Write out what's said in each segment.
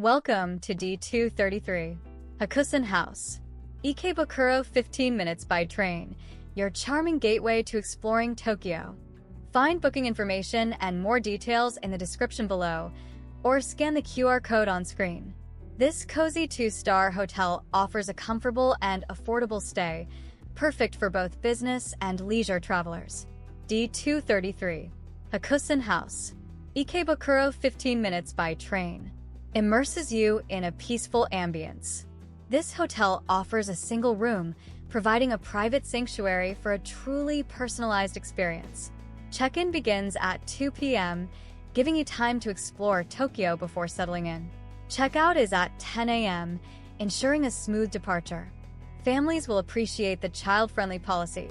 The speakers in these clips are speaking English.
Welcome to D233, Hakusan House. Ikebukuro 15 minutes by train, your charming gateway to exploring Tokyo. Find booking information and more details in the description below, or scan the QR code on screen. This cozy 2-star hotel offers a comfortable and affordable stay, perfect for both business and leisure travelers. D233, Hakusan House. Ikebukuro 15 minutes by train immerses you in a peaceful ambience. This hotel offers a single room, providing a private sanctuary for a truly personalized experience. Check-in begins at 2 p.m., giving you time to explore Tokyo before settling in. Check-out is at 10 a.m., ensuring a smooth departure. Families will appreciate the child-friendly policy.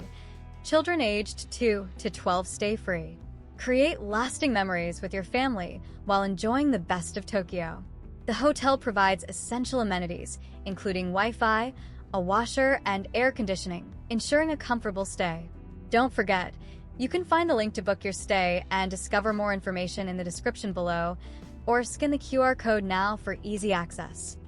Children aged 2 to 12 stay free. Create lasting memories with your family while enjoying the best of Tokyo. The hotel provides essential amenities, including Wi-Fi, a washer, and air conditioning, ensuring a comfortable stay. Don't forget, you can find the link to book your stay and discover more information in the description below, or scan the QR code now for easy access.